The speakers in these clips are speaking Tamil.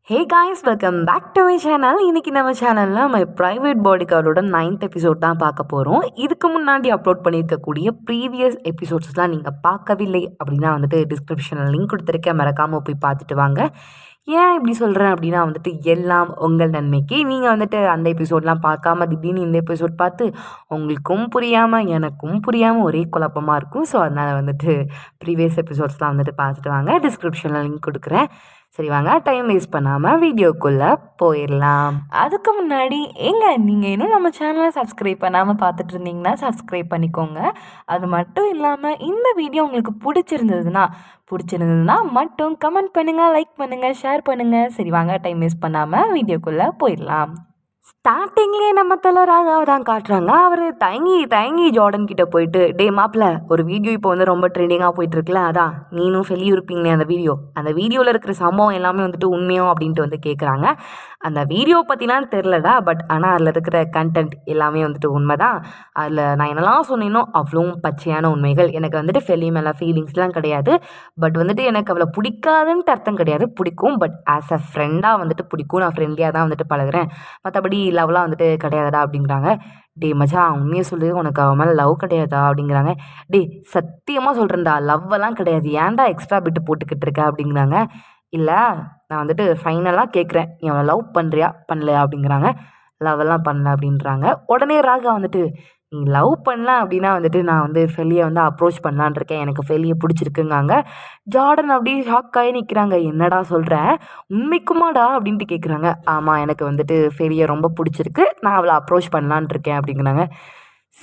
Hey guys, welcome back to my channel. இன்றைக்கி நம்ம சேனலில் மை ப்ரைவேட் பாடி கார்டோட 9th எபிசோட் தான் பார்க்க போகிறோம். இதுக்கு முன்னாடி அப்லோட் பண்ணியிருக்கக்கூடிய ப்ரீவியஸ் எபிசோட்ஸ்லாம் நீங்கள் பார்க்கவில்லை அப்படின்னா டிஸ்கிரிப்ஷனில் லிங்க் கொடுத்துருக்கேன், மறக்காமல் போய் பார்த்துட்டு வாங்க. ஏன் இப்படி சொல்கிறேன் அப்படின்னா எல்லாம் உங்கள் நன்மைக்கு. நீங்கள் அந்த எபிசோட்லாம் பார்க்காம திடீர்னு இந்த எபிசோட் பார்த்து உங்களுக்கும் புரியாமல் எனக்கும் புரியாமல் ஒரே குழப்பமாக இருக்கும். ஸோ அதனால் ப்ரீவியஸ் எபிசோட்ஸ்லாம் பார்த்துட்டு வாங்க. டிஸ்கிரிப்ஷனில் லிங்க் கொடுக்குறேன். சரி வாங்க, டைம் வேஸ்ட் பண்ணாமல் வீடியோக்குள்ளே போயிடலாம். அதுக்கு முன்னாடி நீங்கள் இன்னும் நம்ம சேனலை சப்ஸ்கிரைப் பண்ணாமல் பார்த்துட்டு இருந்தீங்கன்னா சப்ஸ்கிரைப் பண்ணிக்கோங்க. அது மட்டும் இல்லாமல் இந்த வீடியோ உங்களுக்கு பிடிச்சிருந்ததுன்னா மட்டும் கமெண்ட் பண்ணுங்கள், லைக் பண்ணுங்கள், ஷேர் பண்ணுங்கள். சரி வாங்க, டைம் வேஸ்ட் பண்ணாமல் வீடியோக்குள்ளே போயிடலாம். ஸ்டார்டிங்லேயே நம்ம ராகாவை தான் காட்டுறாங்க. அவர் தயங்கி ஜார்டன் கிட்ட போயிட்டு, டே மாப்பிள்ள, ஒரு வீடியோ இப்போ ரொம்ப ட்ரெண்டிங்காக போயிட்டுருக்குல, அதான் நீனும் ஃபெலியும் இருப்பீங்களே அந்த வீடியோவில் இருக்கிற சம்பவம் எல்லாமே உண்மையோ அப்படின்ட்டு கேட்குறாங்க. அந்த வீடியோ பற்றிலாம் தெரிலடா, பட் ஆனால் அதில் இருக்கிற கண்டென்ட் எல்லாமே உண்மை தான். அதில் நான் என்னெல்லாம் சொன்னேனோ அவ்வளவும் பச்சையான உண்மைகள். எனக்கு ஃபெலி மேலே ஃபீலிங்ஸ்லாம் கிடையாது. பட் எனக்கு அவளை பிடிக்காதுன்ட்டு அர்த்தம் கிடையாது, பிடிக்கும். பட் ஆஸ் அ ஃப்ரெண்டாக பிடிக்கும். நான் ஃப்ரெண்ட்லியாக தான் பழகுறேன், மற்றபடி லவ்லாம் கிடையாதுடா அப்படிங்கிறாங்க. டே மச்சான், உண்மையை சொல்லு, உனக்கு அவன் மேலே லவ் கிடையாதா அப்படிங்கிறாங்க. டே சத்தியமாக சொல்கிறேன்டா, லவ்வெல்லாம் கிடையாது, ஏன்டா எக்ஸ்ட்ரா பிட்டு போட்டுக்கிட்டு இருக்க அப்படிங்கிறாங்க. இல்லை, நான் ஃபைனலாக கேட்குறேன், நீ அவனை லவ் பண்ணுறியா பண்ணலையா அப்படிங்கிறாங்க. லவ்வெல்லாம் பண்ணல அப்படின்றாங்க. உடனே ராகா நீ லவ் பண்ணல அப்படின்னா நான் ஃபெலியை அப்ரோச் பண்ணலான் இருக்கேன், எனக்கு ஃபெலியை பிடிச்சிருக்குங்காங்க. ஜார்டன் அப்படியே ஷாக் ஆகி நிற்கிறாங்க. என்னடா சொல்கிற, உண்மைக்குமாடா அப்படின்ட்டு கேட்குறாங்க. ஆமாம், எனக்கு ஃபெலியை ரொம்ப பிடிச்சிருக்கு, நான் அவளை அப்ரோச் பண்ணலான் இருக்கேன் அப்படிங்கிறாங்க.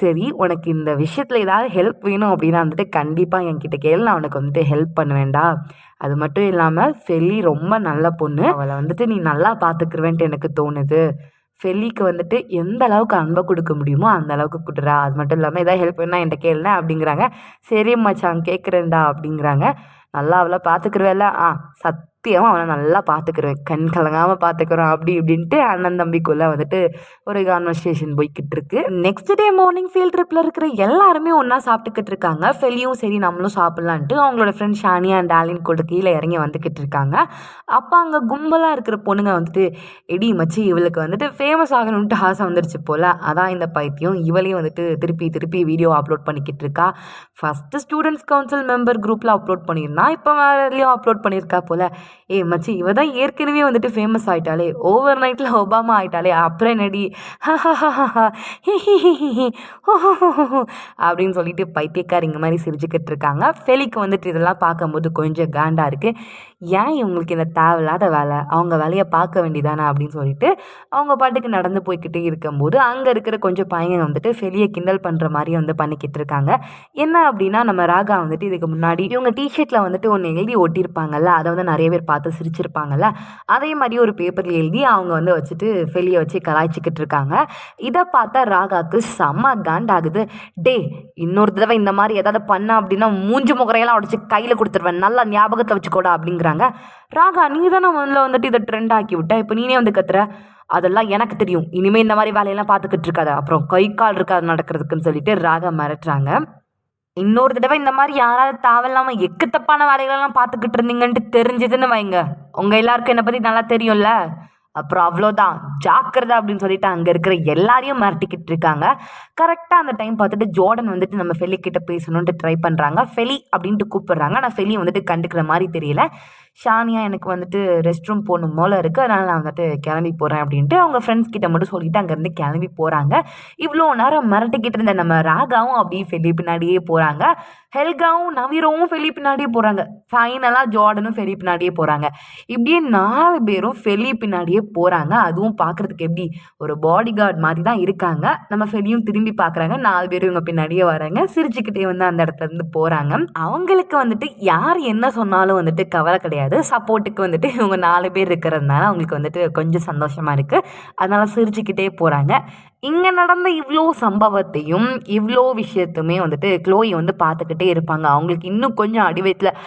சரி, உனக்கு இந்த விஷயத்தில் ஏதாவது ஹெல்ப் வேணும் அப்படின்னா கண்டிப்பாக என்கிட்ட கேளு, நான் உனக்கு ஹெல்ப் பண்ணுவேன்டா. அது மட்டும் இல்லாமல் ஃபெலி ரொம்ப நல்ல பொண்ணு, அவளை நீ நல்லா பார்த்துக்குருவேன்ட்டு எனக்கு தோணுது. ஃபெலிக்கு எந்த அளவுக்கு அன்பை கொடுக்க முடியுமோ அந்த அளவுக்கு கொடுறா. அது மட்டும் இல்லாமல் ஏதாவது ஹெல்ப் வேணா என்கிட்ட கேளுனேன் அப்படிங்கிறாங்க. சரி மச்சான், கேட்குறேன்டா அப்படிங்கிறாங்க. நல்லா அவளை பார்த்துக்குருவேல? சத்தியமாக அவனை நல்லா பார்த்துக்குருவேன், கண் கலங்காமல் பார்த்துக்குறோம் அப்படி இப்படின்ட்டு அண்ணன் தம்பிக்குள்ளே ஒரு கான்வர்சேஷன் போய்கிட்டு இருக்கு. நெக்ஸ்ட் டே மார்னிங் ஃபீல்ட் ட்ரிப்பில் இருக்கிற எல்லாருமே ஒன்றா சாப்பிட்டுக்கிட்டு இருக்காங்க. ஃபெலியும் சரி நம்மளும் சாப்பிட்லான்ட்டு அவங்களோட ஃப்ரெண்ட் ஷானியா அண்ட் டாலின் கூட கீழே இறங்கி வந்துக்கிட்டு இருக்காங்க. அப்போ அங்கே கும்பலாக இருக்கிற பொண்ணுங்க எடி மச்சி, இவளுக்கு ஃபேமஸ் ஆகணும்ட்டு ஆசை வந்துருச்சு போல், அதான் இந்த பைத்தியம் இவளையும் திருப்பி வீடியோ அப்லோட் பண்ணிக்கிட்டு இருக்கா. ஃபஸ்ட்டு ஸ்டூடெண்ட்ஸ் கவுன்சில் மெம்பர் குரூப்பில் அப்லோட் பண்ணியிருந்தா, இப்போ வேலையும் அப்லோட் பண்ணியிருக்கா போல். மச்சி, இவ தான் ஏற்கனவே ஃபேமஸ் ஆகிட்டாலே, ஓவர் நைட்டில் ஒபாமா ஆகிட்டாலே, அப்புறம் என்னடி அப்படின்னு சொல்லிட்டு பைத்தியக்கார் இங்கே மாதிரி சிரிச்சுக்கிட்டு இருக்காங்க. ஃபெலிக்கு இதெல்லாம் பார்க்கும்போது கொஞ்சம் காண்டா இருக்குது. ஏன் இவங்களுக்கு இந்த தேவையில்லாத வேலை, அவங்க வேலையை பார்க்க வேண்டியதானே அப்படின்னு சொல்லிட்டு அவங்க பாட்டுக்கு நடந்து போய்கிட்டே இருக்கும்போது அங்கே இருக்கிற கொஞ்சம் பையன் ஃபெலியை கிண்டல் பண்ணுற மாதிரி பண்ணிக்கிட்டு இருக்காங்க. என்ன அப்படின்னா, நம்ம ராகா இதுக்கு முன்னாடி இவங்க டிஷர்ட்டில் ஒன்று எழுதி ஒட்டியிருப்பாங்கல்ல, அதை நிறைய பேர் பார்த்து சிரிச்சிருப்பாங்கல்ல, அதே மாதிரி ஒரு பேப்பரில் எழுதி அவங்க ஃபெலியை வச்சு கலாய்ச்சிக்கிட்டு இருக்காங்க. இதை பார்த்தா ராகாவுக்கு செம்ம காண்டாகுது. டே, இன்னொரு தடவை இந்த மாதிரி ஏதாவது பண்ண அப்படின்னா மூஞ்சி முகரையெல்லாம் உடச்சி கையில் கொடுத்துருவேன், நல்லா ஞாபகத்தை வச்சுக்கோடா அப்படிங்கிறாங்க. ராகா, நீ தானே முதல்ல இதை ட்ரெண்ட் ஆக்கி விட்ட, இப்போ நீனே கத்துற. அதெல்லாம் எனக்கு தெரியும், இனிமேல் இந்த மாதிரி வேலையெல்லாம் பார்த்துக்கிட்டு இருக்காத, அப்புறம் கை கால் இருக்காது நடக்கிறதுக்குன்னு சொல்லிட்டு ராகா மிரட்டுறாங்க. இன்னொரு தடவை இந்த மாதிரி யாராவது தேவையில்லாமல் எக்குத்தப்பான வேலைகளெல்லாம் பார்த்துக்கிட்டு இருந்தீங்கன்ட்டு தெரிஞ்சதுன்னு வைங்க, உங்கள் எல்லாருக்கும் என்னை பற்றி நல்லா தெரியும்ல, அப்புறம் அவ்வளோதான், ஜாக்கிரதை அப்படின்னு சொல்லிட்டு அங்கே இருக்கிற எல்லாரையும் மிரட்டிக்கிட்டு இருக்காங்க. கரெக்டாக அந்த டைம் பார்த்துட்டு ஜார்டன் நம்ம ஃபெலி கிட்ட பேசணுன்ட்டு ட்ரை பண்ணுறாங்க. ஃபெலி அப்படின்ட்டு கூப்பிடுறாங்க. ஆனால் ஃபெலி கண்டுக்கிற மாதிரி தெரியல. ஷானியா, எனக்கு ரெஸ்ட் ரூம் போகணும் போல இருக்குது, அதனால் நான் கிளம்பி போகிறேன் அப்படின்ட்டு அவங்க ஃப்ரெண்ட்ஸ் கிட்ட மட்டும் சொல்லிவிட்டு அங்கேருந்து கிளம்பி போகிறாங்க. இவ்வளோ நேரம் மிரட்டிக்கிட்டு இருந்த நம்ம ராகாவும் அப்படியே ஃபெலி பின்னாடியே போகிறாங்க. ஹெல்காவும் நவீரவும் ஃபெலி பின்னாடியே போகிறாங்க. ஃபைனலாக ஜார்டனும் ஃபெலி பின்னாடியே போகிறாங்க. இப்படியே 4 பேரும் ஃபெலி பின்னாடியே போகிறாங்க. அதுவும் பார்க்குறதுக்கு எப்படி ஒரு பாடி கார்டு மாதிரி தான் இருக்காங்க. நம்ம ஃபெலியும் திரும்பி பார்க்குறாங்க. 4 பேரும் இவங்க பின்னாடியே வராங்க. சிரிச்சுக்கிட்டே அந்த இடத்துலேருந்து போகிறாங்க. அவங்களுக்கு யார் என்ன சொன்னாலும் கவலை கிடையாது. சப்போர்ட்டுக்கு இவங்க 4 பேர் இருக்கிறதுனால அவங்களுக்கு கொஞ்சம் சந்தோஷமாக இருக்குது. அதனால் சிரிச்சுக்கிட்டே போகிறாங்க. இங்கே நடந்த இவ்வளோ சம்பவத்தையும் இவ்வளோ விஷயத்தையுமே வந்துட்டு க்ளோயி வந்து பார்த்துக்கிட்டே இருப்பாங்க. அவங்களுக்கு இன்னும் கொஞ்சம் அடிவயத்தில்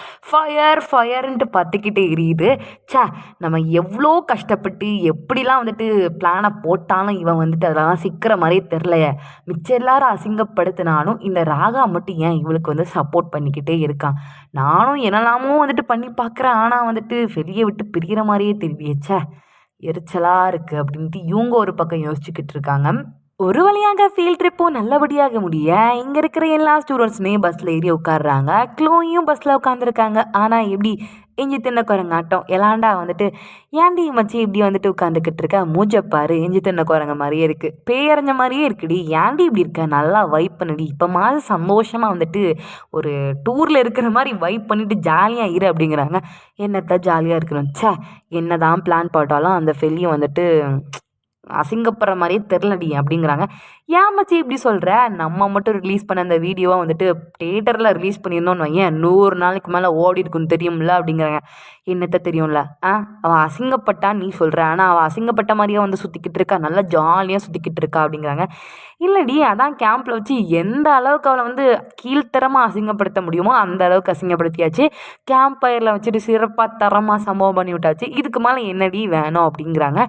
ஃபயர்ன்ட்டு பற்றிக்கிட்டே எரியுது. ச்சே, நம்ம எவ்வளோ கஷ்டப்பட்டு எப்படிலாம் வந்துட்டு பிளானை போட்டாலும் இவன் வந்துட்டு அதெல்லாம் சிக்கிற மாதிரியே தெரிலையே. மிச்சம் எல்லாரும் அசிங்கப்படுத்தினாலும் இந்த ராகா மட்டும் ஏன் இவளுக்கு வந்து சப்போர்ட் பண்ணிக்கிட்டே இருக்கான். நானும் என்னெல்லாமோ வந்துட்டு பண்ணி பார்க்குறேன், ஆனால் வந்துட்டு வெளியே விட்டு பிரிகிற மாதிரியே தெரியலையே. ச்சே, எரிச்சலாக இருக்குது அப்படின்ட்டு இவங்க ஒரு பக்கம் யோசிச்சுக்கிட்டு இருக்காங்க. ஒரு வழியாக ஃபீல்ட் ட்ரிப்பும் நல்லபடியாக முடிய இங்கே இருக்கிற எல்லா ஸ்டூடெண்ட்ஸுமே பஸ்ஸில் ஏறி உட்காடுறாங்க. க்ளோயும் பஸ்ஸில் உட்காந்துருக்காங்க. ஆனால் எப்படி இஞ்சி தின்ன குரங்காட்டம் எல்லாண்டா வந்துட்டு ஏன்டி மச்சி இப்படி வந்துட்டு உட்காந்துக்கிட்டு இருக்க, மூஞ்சப்பாரு இஞ்சி தின்ன குரங்க மாதிரியே இருக்குது, பேயறிஞ்ச மாதிரியே இருக்குடி, ஏன்டி இப்படி இருக்க, நல்லா வைப் பண்ணுடி, இப்போ மாதிரி சந்தோஷமாக வந்துட்டு ஒரு டூரில் இருக்கிற மாதிரி வைப் பண்ணிவிட்டு ஜாலியாக இரு அப்படிங்கிறாங்க. என்னத்தான் ஜாலியாக இருக்கணும். ச்சே, என்ன தான் பிளான் போட்டாலும் அந்த ஃபெல்லியும் வந்துட்டு அசிங்கப்படுற மாதிரியே தெரிலடி அப்படிங்கிறாங்க. ஏன் மச்சி இப்படி சொல்கிற, நம்ம மட்டும் ரிலீஸ் பண்ண அந்த வீடியோவை வந்துட்டு தியேட்டரில் ரிலீஸ் பண்ணியிருந்தோன்னு வையன் 100 நாளைக்கு மேலே ஓடி இருக்குன்னு தெரியும்ல அப்படிங்கிறாங்க. என்னத்த தெரியும்ல, அவள் அசிங்கப்பட்டான்னு நீ சொல்கிற, ஆனால் அவள் அசிங்கப்பட்ட மாதிரியே வந்து சுற்றிக்கிட்டு இருக்கா, நல்லா ஜாலியாக சுற்றிக்கிட்டு இருக்கா அப்படிங்கிறாங்க. இல்லடி, அதான் கேம்பில் வச்சு எந்த அளவுக்கு அவளை வந்து கீழ்த்தரமாக அசிங்கப்படுத்த முடியுமோ அந்த அளவுக்கு அசிங்கப்படுத்தியாச்சு. கேம்ப் ஃபயரில் வச்சுட்டு சிறப்பாக தரமாக சம்பவம் பண்ணி விட்டாச்சு, இதுக்கு மேலே என்னடி வேணும் அப்படிங்கிறாங்க.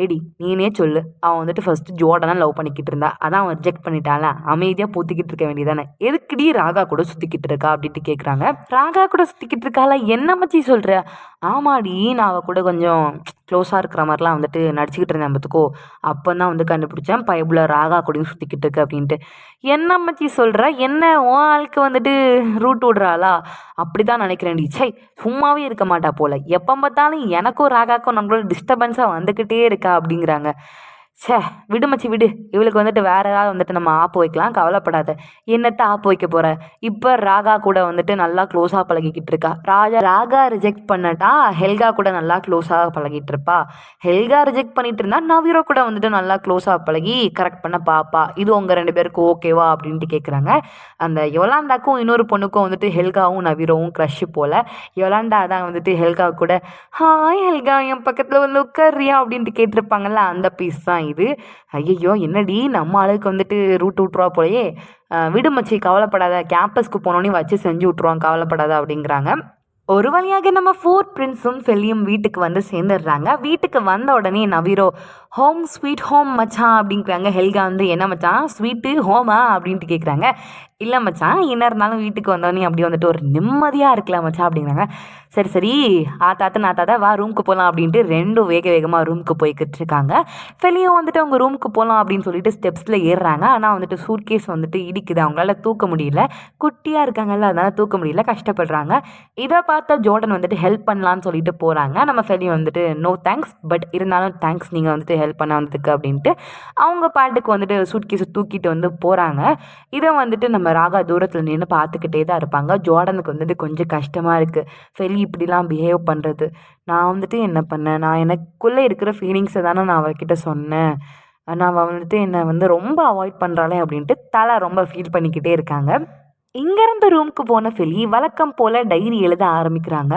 எடி நீனே சொல்லு, அவன் வந்துட்டு ஃபஸ்ட்டு ஜோர்டனை லவ் பண்ணிக்கிட்டு இருந்தா, அதான் அவன் ரிஜெக்ட் பண்ணிட்டால, அமைதியாக பூத்திக்கிட்டு இருக்க வேண்டியதானே, எதுக்குடி ராகா கூட சுற்றிக்கிட்டு இருக்கா அப்படின்ட்டு கேட்குறாங்க. ராகா கூட சுற்றிக்கிட்டு இருக்கால, என்ன மச்சி சொல்கிற, ஆமாடி நான் அவள் கூட கொஞ்சம் க்ளோஸாக இருக்கிற மாதிரிலாம் வந்துட்டு நடிச்சுக்கிட்டு இருந்தேன் பார்த்துக்கோ, அப்போ தான் வந்து கண்டுபிடிச்சேன் பைபிள் ராகா கூடயும் சுற்றிக்கிட்டு இருக்கு அப்படின்ட்டு. என்ன மச்சி சொல்கிற, என்ன உன் ஆளுக்கு வந்துட்டு ரூட் விடுறாளா, அப்படி தான் நினைக்கிறேன் டி. சை, சும்மாவே இருக்க மாட்டா போல், எப்போ பார்த்தாலும் எனக்கும் ராகாக்கும் நம்மளோட டிஸ்டர்பன்ஸாக வந்துக்கிட்டே இருக்கா அப்படிங்கிறாங்க. சே, விடு மச்சி விடு, இவளுக்கு வந்துட்டு வேறு ஏதாவது வந்துட்டு நம்ம ஆப்பு வைக்கலாம், கவலைப்படாத. என்னத்தை ஆப்பு வைக்க போகிற, இப்போ ராகா கூட வந்துட்டு நல்லா க்ளோஸாக பழகிக்கிட்டு இருக்கா. ராகா ரிஜெக்ட் பண்ணட்டா ஹெல்கா கூட நல்லா க்ளோஸாக பழகிட்டு இருப்பா. ஹெல்கா ரிஜெக்ட் பண்ணிட்டு இருந்தா நவீரோ கூட வந்துட்டு நல்லா க்ளோஸாக பழகி கரெக்ட் பண்ண பாப்பா. இது உங்கள் 2 பேருக்கும் ஓகேவா அப்படின்ட்டு கேட்குறாங்க. அந்த யொலாண்டாக்கும் இன்னொரு பொண்ணுக்கும் வந்துட்டு ஹெல்காவும் நவீரோவும் க்ரஷ் போல். யொலாண்டா தான் வந்துட்டு ஹெல்கா கூட ஹாய் ஹெல்கா என் பக்கத்தில் வந்து உட்காரியா அப்படின்ட்டு கேட்டிருப்பாங்கல்ல, அந்த பீஸ் தான் இது. ஐயோ என்னடி நம்ம ஆளுக்கு வந்துட்டு ரூட் விட்ருவா போலயே, விடு மச்சி கவலைப்படாத, கேம்பஸ்க்கு போனோன்னே வச்சு செஞ்சு விட்ருவான் கவலைப்படாத அப்படிங்கிறாங்க. ஒரு வழியாக நம்ம 4 பிரின்ஸும் ஃபெல்லியும் வீட்டுக்கு வந்து சேர்ந்துடுறாங்க. வீட்டுக்கு வந்த உடனே நவீரோ ஹோம் ஸ்வீட் ஹோம் மச்சான் அப்படிங்கிறாங்க. ஹெல்கா வந்து என்ன மச்சான் ஸ்வீட்டு ஹோமா அப்படின்ட்டு கேட்குறாங்க. இல்லை மச்சான், என்ன இருந்தாலும் வீட்டுக்கு வந்தோடனே அப்படி வந்துட்டு ஒரு நிம்மதியாக இருக்கலாம் மச்சான் அப்படிங்கிறாங்க. சரி சரி ஆத்தாத்தா வா ரூமுக்கு போகலாம் அப்படின்ட்டு 2 வேகமாக ரூமுக்கு போய்கிட்டு இருக்காங்க. ஃபெல்லியும் வந்துட்டு அவங்க ரூமுக்கு போகலாம் அப்படின்னு சொல்லிட்டு ஸ்டெப்ஸில் ஏறுறாங்க. ஆனால் வந்துட்டு சூட்கேஸ் வந்துட்டு இடிக்குது, அவங்களால தூக்க முடியல, குட்டியாக இருக்காங்கல்ல அதனால தூக்க முடியல, கஷ்டப்படுறாங்க. இதை பார்த்த ஜோர்டன் வந்துட்டு ஹெல்ப் பண்ணலான்னு சொல்லிட்டு போகிறாங்க. நம்ம ஃபெல்லி வந்துட்டு நோ தேங்க்ஸ், பட் இருந்தாலும் தேங்க்ஸ் நீங்கள் வந்துட்டு ஹெல்ப் பண்ண வந்ததுக்கு அப்படின்ட்டு அவங்க பாட்டுக்கு வந்துட்டு சூட்கேஸை தூக்கிட்டு வந்து போகிறாங்க. இதை வந்துட்டு நம்ம ராகா தூரத்தில் நின்று பார்த்துக்கிட்டே தான் இருப்பாங்க. ஜோர்டனுக்கு வந்துட்டு கொஞ்சம் கஷ்டமாக இருக்குது, ஃபெல்லி இப்படிலாம் பிஹேவ் பண்ணுறது. நான் வந்துட்டு என்ன பண்ணேன், நான் எனக்குள்ளே இருக்கிற ஃபீலிங்ஸை தானே நான் அவர்கிட்ட சொன்னேன், ஆனால் அவள் வந்துட்டு என்னை வந்து ரொம்ப அவாய்ட் பண்ணுறாளே அப்படின்ட்டு தலை ரொம்ப ஃபீல் பண்ணிக்கிட்டே இருக்காங்க. இங்கேருந்து ரூமுக்கு போன ஃபெல்லி வழக்கம் போல் டைரி எழுத ஆரம்பிக்கிறாங்க.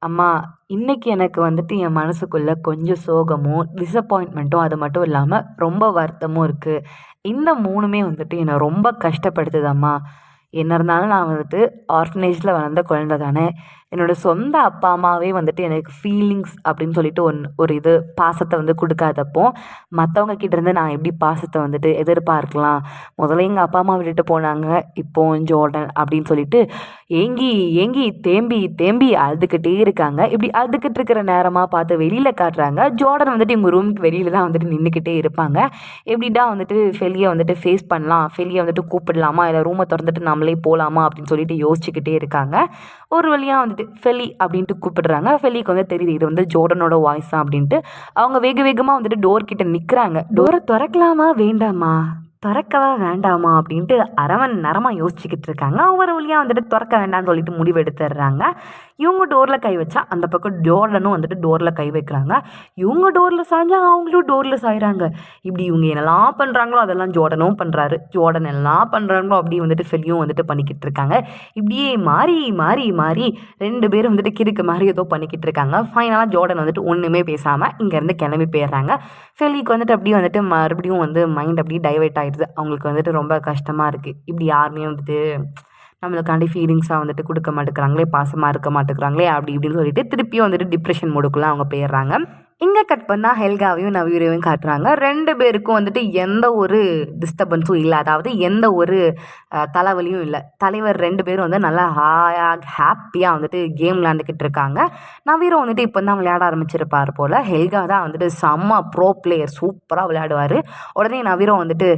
அம்மா, இன்னைக்கு எனக்கு வந்துட்டு என் மனசுக்குள்ளே கொஞ்சம் சோகமும் டிசப்பாயின்மெண்ட்டும் அது மட்டும் இல்லாமல் ரொம்ப வருத்தமும் இருக்குது. இந்த 3மே வந்துட்டு என்னை ரொம்ப கஷ்டப்படுத்துதம்மா. என்ன இருந்தாலும் நான் வந்துட்டு ஆர்ஃபனேஜில் வளர்ந்த குழந்தை தானே, என்னோடய சொந்த அப்பா அம்மாவே வந்துட்டு எனக்கு ஃபீலிங்ஸ் அப்படின்னு சொல்லிட்டு ஒரு இது பாசத்தை வந்து கொடுக்காதப்போ மற்றவங்க கிட்டேருந்து நான் எப்படி பாசத்தை வந்துட்டு எதிர்பார்க்கலாம். முதல்ல எங்கள் அப்பா அம்மா விட்டுட்டு போனாங்க, இப்போ ஜோர்டன் அப்படின்னு சொல்லிட்டு ஏங்கி ஏங்கி தேம்பி அழுதுகிட்டே இருக்காங்க. இப்படி அழுதுகிட்டு இருக்கிற நேரமாக பார்த்து வெளியில் காட்டுறாங்க. ஜோர்டன் வந்துட்டு இவங்க ரூமுக்கு வெளியில் தான் வந்துட்டு நின்றுக்கிட்டே இருப்பாங்க. எப்படிடா வந்துட்டு ஃபெல்லியை வந்துட்டு ஃபேஸ் பண்ணலாம், ஃபெல்லியை வந்துட்டு கூப்பிடலாமா, இல்லை ரூமை திறந்துட்டு நம்மளே போகலாமா அப்படின்னு சொல்லிட்டு யோசிச்சுக்கிட்டே இருக்காங்க. ஒரு வழியாக வந்துட்டு ஃபெல்லி அப்படின்ட்டு கூப்பிடுறாங்க. ஃபெல்லிக்கு வந்து தெரியுது இது வந்து ஜோர்டனோட வாய்ஸ் தான் அப்படின்ட்டு அவங்க வேகமாக வந்துட்டு டோர் கிட்ட நிற்கிறாங்க. டோரை திறக்கலாமா வேண்டாமா, தொறக்கவா வேண்டாமா அப்படின்ட்டு அரை மணி நேரமாக யோசிச்சுக்கிட்டு இருக்காங்க. ஒவ்வொரு வழியாக வந்துட்டு திறக்க வேண்டாம்னு சொல்லிட்டு முடிவு எடுத்துடுறாங்க. இவங்க டோரில் கை வச்சா அந்த பக்கம் ஜோர்டனும் வந்துட்டு டோரில் கை வைக்கிறாங்க. இவங்க டோரில் சாஞ்சா அவங்களும் டோரில் சாயிறாங்க. இப்படி இவங்க என்னெல்லாம் பண்ணுறாங்களோ அதெல்லாம் ஜோர்டனும் பண்ணுறாரு. ஜோர்டன் எல்லாம் பண்ணுறாங்களோ அப்படி வந்துட்டு ஃபெலியும் வந்துட்டு பண்ணிக்கிட்டு இருக்காங்க. இப்படியே மாறி மாறி மாறி 2 பேரும் வந்துட்டு கிறுக்கு மாதிரி ஏதோ பண்ணிக்கிட்டு இருக்காங்க. ஃபைனலாக ஜோர்டன் வந்துட்டு ஒன்றுமே பேசாமல் இங்கேருந்து கிளம்பி போயிடுறாங்க. ஃபெலிக்கு வந்துட்டு அப்படியே வந்துட்டு மறுபடியும் வந்து மைண்ட் அப்படியே டைவர்ட் ஆகிடுது. அவங்களுக்கு வந்துட்டு ரொம்ப கஷ்டமாக இருக்குது. இப்படி யாருமே வந்துட்டு நம்மளுக்காண்டி ஃபீலிங்ஸாக வந்துட்டு கொடுக்க மாட்டேங்கிறாங்களே, பாசமாக இருக்க மாட்டேங்கிறாங்களே அப்படி இப்படின்னு சொல்லிட்டு திருப்பியும் வந்துட்டு டிப்ரெஷன் மூடுக்குள்ளே அவங்க போயிடுறாங்க. இங்கே கட் பண்ணால் ஹெல்காவையும் நவீரையும் காட்டுறாங்க. 2 பேருக்கும் வந்துட்டு எந்த ஒரு டிஸ்டர்பன்ஸும் இல்லை, அதாவது எந்த ஒரு தலைவலியும் இல்லை. தலைவர் 2 பேரும் வந்து நல்லா ஹாப்பியாக வந்துட்டு கேம் விளையாண்டுக்கிட்டு இருக்காங்க. நவீரம் வந்துட்டு இப்போ தான் விளையாட ஆரம்பிச்சிருப்பார் போல். ஹெல்கா தான் வந்துட்டு செம்ம ப்ரோ பிளேயர், சூப்பராக விளையாடுவார். உடனே நவீரம் வந்துட்டு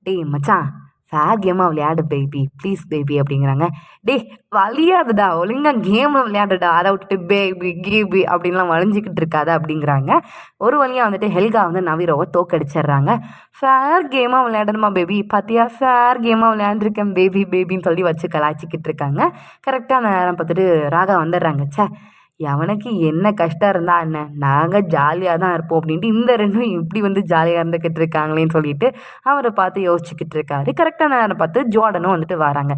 டேய் மச்சான் ஃபேர் கேமாக விளையாடு பேபி, ப்ளீஸ் பேபி அப்படிங்கிறாங்க. டேய் விளையாடுடா, ஒழுங்காக கேமை விளையாடுடா, அதை விட்டுட்டு பேபி கேபி அப்படின்லாம் வளைஞ்சிக்கிட்டு இருக்காது அப்படிங்கிறாங்க. ஒரு வழியாக வந்துட்டு ஹெல்கா வந்து நவீரோவை தோக்கடிச்சிடுறாங்க. ஃபேர் கேமாக விளையாடணுமா பேபி, பார்த்தியா ஃபேர் கேமாக விளையாண்டுருக்கேன் பேபி பேபின்னு சொல்லி வச்சு கலாய்ச்சிக்கிட்டு இருக்காங்க. கரெக்டாக அந்த நேரம் பார்த்துட்டு ராகா வந்துடுறாங்க. எவனுக்கு என்ன கஷ்டம் இருந்தா என்ன, நாங்கள் ஜாலியாக தான் இருப்போம் அப்படின்ட்டு இந்த 2 இப்படி வந்து ஜாலியாக இருந்துக்கிட்டு இருக்காங்களேன்னு சொல்லிட்டு அவரை பார்த்து யோசிச்சுக்கிட்டு இருக்காரு. கரெக்டாக நேரம் பார்த்து ஜோர்டனும் வந்துட்டு வராங்க.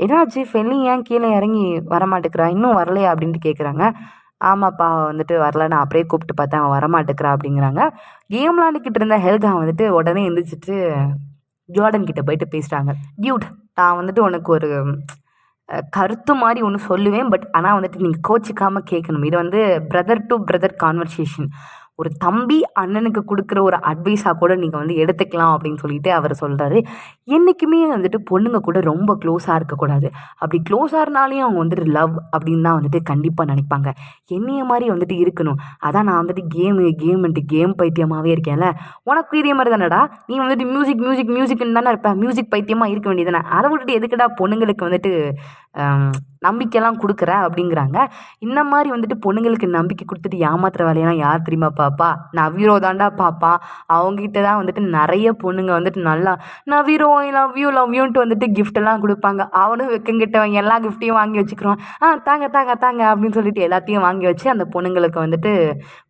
என்னாச்சு ஃபெல்லி ஏன் கீழே இறங்கி வரமாட்டேங்கிறா, இன்னும் வரலையா அப்படின்ட்டு கேட்குறாங்க. ஆமாப்பா வந்துட்டு வரல, நான் அப்படியே கூப்பிட்டு பார்த்தேன், அவன் வரமாட்டேங்கிறா அப்படிங்கிறாங்க. கேம் விளாண்டுக்கிட்டு இருந்த ஹெல்கா வந்துட்டு உடனே எழுந்திரிச்சிட்டு ஜோர்டன் கிட்ட போயிட்டு பேசுகிறாங்க. டியூட், நான் வந்துட்டு உனக்கு ஒரு கருத்து மாதிரி ஒன்று சொல்லுவேன், பட் ஆனால் வந்துட்டு நீங்கள் கோச்சிக்காமல் கேட்கணும். இது வந்து பிரதர் டு பிரதர் கான்வர்சேஷன். ஒரு தம்பி அண்ணனுக்கு கொடுக்குற ஒரு அட்வைஸாக கூட நீங்கள் வந்து எடுத்துக்கலாம் அப்படின்னு சொல்லிட்டு அவர் சொல்கிறாரு. என்றைக்குமே வந்துட்டு பொண்ணுங்க கூட ரொம்ப க்ளோஸாக இருக்கக்கூடாது. அப்படி க்ளோஸாக இருந்தாலையும் அவங்க வந்துட்டு லவ் அப்படின்னு தான் வந்துட்டு கண்டிப்பாக நினைப்பாங்க. என்னைய மாதிரி வந்துட்டு இருக்கணும். அதான் நான் வந்துட்டு கேம் பைத்தியமாகவே இருக்கேன்ல, உனக்கு இதே மாதிரி தானடா, நீ வந்துட்டு மியூசிக்னு தானே இருப்பேன், மியூசிக் பைத்தியமாக இருக்க வேண்டியது தானே, அதை விட்டுட்டு எதுக்குடா பொண்ணுங்களுக்கு வந்துட்டு நம்பிக்கைலாம் கொடுக்குற அப்படிங்கிறாங்க. இந்த மாதிரி வந்துட்டு பொண்ணுங்களுக்கு நம்பிக்கை கொடுத்துட்டு ஏமாத்துற வேலையெல்லாம் யார் தெரியுமா பாப்பா, நவீரோ தாண்டா பாப்பா. அவங்ககிட்ட தான் வந்துட்டு நிறைய பொண்ணுங்க வந்துட்டு நல்லா நவீரோ லவ் யூன்ட்டு வந்துட்டு கிஃப்டெல்லாம் கொடுப்பாங்க. அவனும் வெக்கங்கிட்டவன் எல்லா கிஃப்ட்டையும் வாங்கி வச்சுக்கிறான். தாங்க அப்படின்னு சொல்லிட்டு எல்லாத்தையும் வாங்கி வச்சு அந்த பொண்ணுங்களுக்கு வந்துட்டு